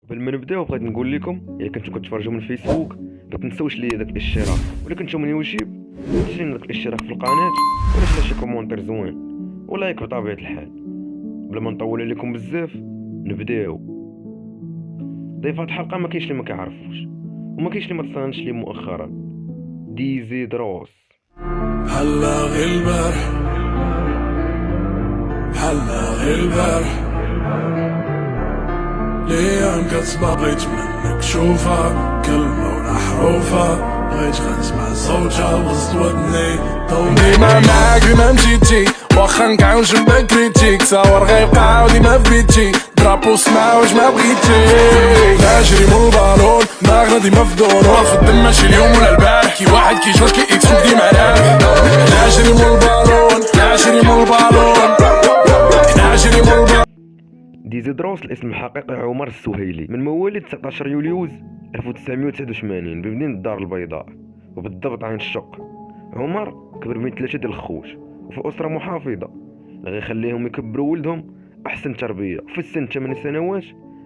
قبل ما نبداو بغيت نقول لكم الا كنتو كتفرجوا من الفيسبوك ما تنساوش لي داك الاشتراك، ولا كنتو من يوتيوب تشين داك الاشتراك في القناه ولا شي كومونتير زوين ولايك بطبيعه الحال. بلا ما نطول عليكم بزاف نبداو. ضيف هاد الحلقه ما كاينش اللي ما كيعرفوش وما كاينش اللي ما تصانش ليه مؤخرا، ديزي دروس. هلا غير البارح هلا غير البارح ليام كتسبق بغيت منك شوفها كلمة ولا حروفها، بغيت غنسمع صوتها وسط ودني طولي ما معاك ما مشيتي واخا نكعون جنبك كريتيك تصور غيبقى ديما في بيتي درابو سمع واش ما بغيتي ناجري مول البالون ناغنا ديما في دورو في الدم ماشي اليوم ولا البارح كي واحد كيجوج كي اكسو ديما معاك ناجري مول البالون ناجري مول البالون ناجري مول البالون. ديزي دروس الاسم الحقيقي عمر السهيلي، من مواليد 19 يوليوز 1989 بمدينة الدار البيضاء وبالضبط عين الشق. عمر كبر بين 3 ديال الخوت وفي أسرة محافظة اللي غيخليهم يكبروا ولدهم أحسن تربية. في السن 8 سنوات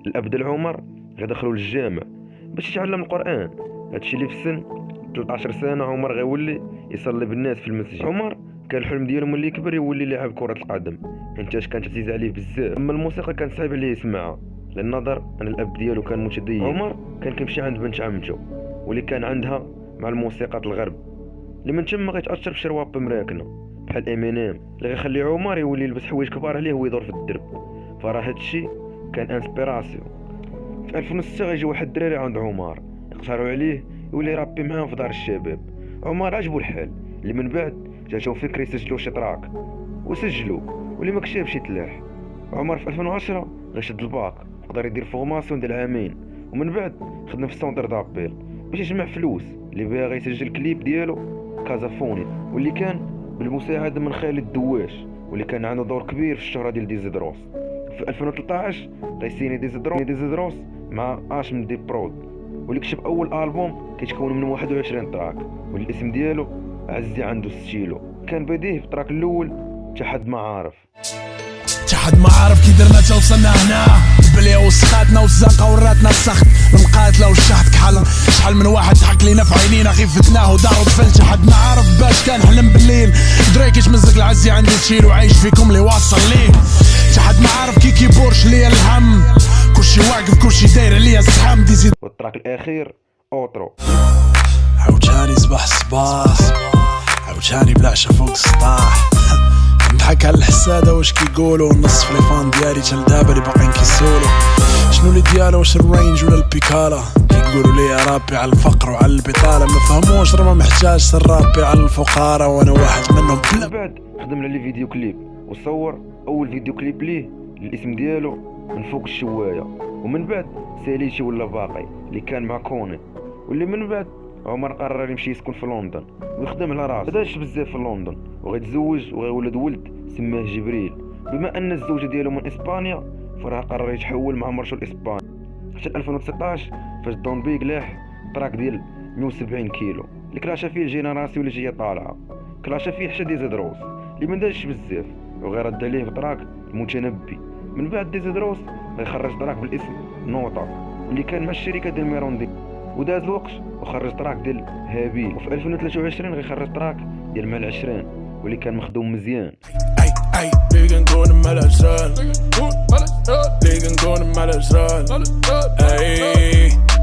الأب ديال عمر غيدخلوا للجامع باش يتعلم القرآن. هادشي اللي في سن 13 سنة عمر غيولي يصلي بالناس في المسجد. عمر كان الحلم ديالو ملي يكبر يولي لاعب كرة القدم، حيتاش كانت عزيزة عليه بزاف. اما الموسيقى كان صعيب عليه يسمعها لان نظر ان الاب ديالو كان متدين. عمر كان كيمشي عند بنت عمته واللي كان عندها مع الموسيقى الغرب، اللي من تما غيتاثر بشي رواب مراكنه بحال امينيم اللي غيخلي عمر يولي يلبس حوايج كبار عليه ويدور في الدرب. فراه هادشي كان انسبيراسيون. في 2006 غيجي واحد الدراري عند عمر يقترحوا عليه يولي يرابي معاهم في دار الشباب. عمر عجبو الحال، اللي من بعد جاتهم فكرة يسجلوا شي تراك وسجلوا، واللي ما كشافش يتلاح. عمر في 2010 غيشد الباك قدر يدير فورماسيون ديال عامين، ومن بعد خدم في السونتر دابيل باش يجمع فلوس اللي بها غيسجل كليب ديالو كازافوني، واللي كان بالمساعدة من خالد دواش واللي كان عنده دور كبير في الشهرة ديال ديزي دروس. في 2013 غيسيني ديزي دروس مع اش من دي برود، واللي كتب اول البوم كيتكون من 21 تراك، واللي الاسم ديالو عزي عنده ستيلو. كان بديه في التراك الاول تحد ما عارف ما عارف كي درنا تا وصلنا هنا بلي وسخاتنا والزنقه وراتنا السخت المقاتله والشحط شحال من واحد ضحك لينا في عينينا غير فتناه ودار وطفل. تحد ما عارف باش كان حلم بالليل دري كيتمزق العزي عندي تشيل وعايش فيكم اللي واصل ليه. تحد ما عارف كي كيبورش ليا الهم كلشي واقف كلشي داير عليا الزحام ديزي. والتراك الاخير اوترو عاوتاني صباح الصباح عاوتاني بلعشة فوق السطاح نضحك على الحسادة واش كيقولوا النص في ليفان ديالي تال دابا اللي باقيين كيسولو شنو اللي ديالو واش الرينج ولا البيكالا. كيقولوا لي رابي على الفقر وعلى البطالة ما فهموش راه ما محتاجش الرابي على الفقراء وانا واحد منهم. من بعد خدم لي فيديو كليب وصور اول فيديو كليب ليه الاسم ديالو من فوق الشوايه، ومن بعد ساليتي ولا باقي اللي كان مع كوني، واللي من بعد عمر قرر يمشي يسكن في لندن ويخدم على راسو. بداش بزاف في لندن وغيتزوج وغيولد ولد سماه جبريل. بما ان الزوجه ديالو من اسبانيا فراه قرر يتحول مع مرته لاسبانيا. حتى 2019 فاش دون بيك لاح تراك ديال 170 كيلو اللي كلاشا فيه الجينيراسيون اللي جايه طالعه، كلاشا فيه حتى ديزي دروس اللي ما دارش بزاف وغير رد عليه بتراك المتنبي. من بعد ديزي دروس غيخرج تراك بالاسم نوطا اللي كان مع الشركه ديال ميروندي، وداز الوقت وخرج تراك ديال هابيل. وفي 2023 غيخرج تراك ديال مع العشرين واللي كان مخدوم مزيان. اي لي نكون مع العشران لي نكون مع العشران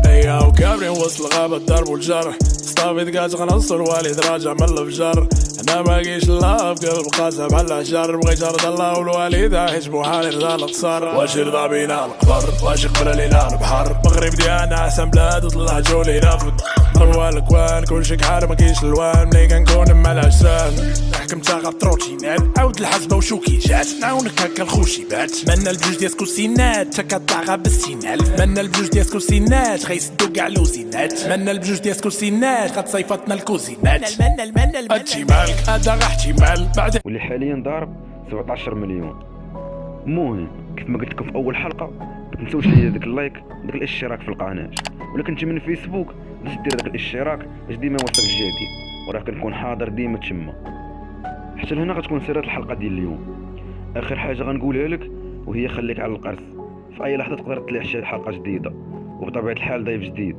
اي او كابرين وسط الغابه الضرب والجرح صافي دقات غنص الوالد راجع من الفجر. انا باقيش الله في قلب قاسم على العشر بغيت ارضى الله والوالد حجبو حالي رجال قصر واش رضا بينا القبر واش قبل لينا البحر مغرب ديالنا احسن بلاد وطلع جولينا في الدار الكوان كلشي كحار ما كاينش الوان ملي كنكون مع العشران نحكم تا غطروتينات عاود الحسبه وشوكي جات نعاونك هكا الخوشيبات منا البجوج ديال كوسينات تا كطاغا بالسينات منا البجوج ديال كوسينات غيسدو كاع لوزينات منا البجوج ديال كوسينات غتصيفطنا الكوزينات هادشي مالك هذا غا احتمال بعد واللي حاليا ضارب 17 مليون. المهم كيف ما قلت لكم في اول حلقه ما تنسوش ليا داك اللايك داك الاشتراك في القناه، ولا كنتي من الفيسبوك باش دير داك الاشتراك باش ديما يوصلك الجديد، وراه كنكون حاضر ديما تما. حتى لهنا غتكون سيرة الحلقه ديال اليوم. اخر حاجه غنقولها لك وهي خليك على القرص. في اي لحظه تقدر تطلع شي حلقه جديده. وبطبيعه الحال ضيف جديد.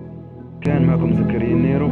كان معكم زكريا النيرو،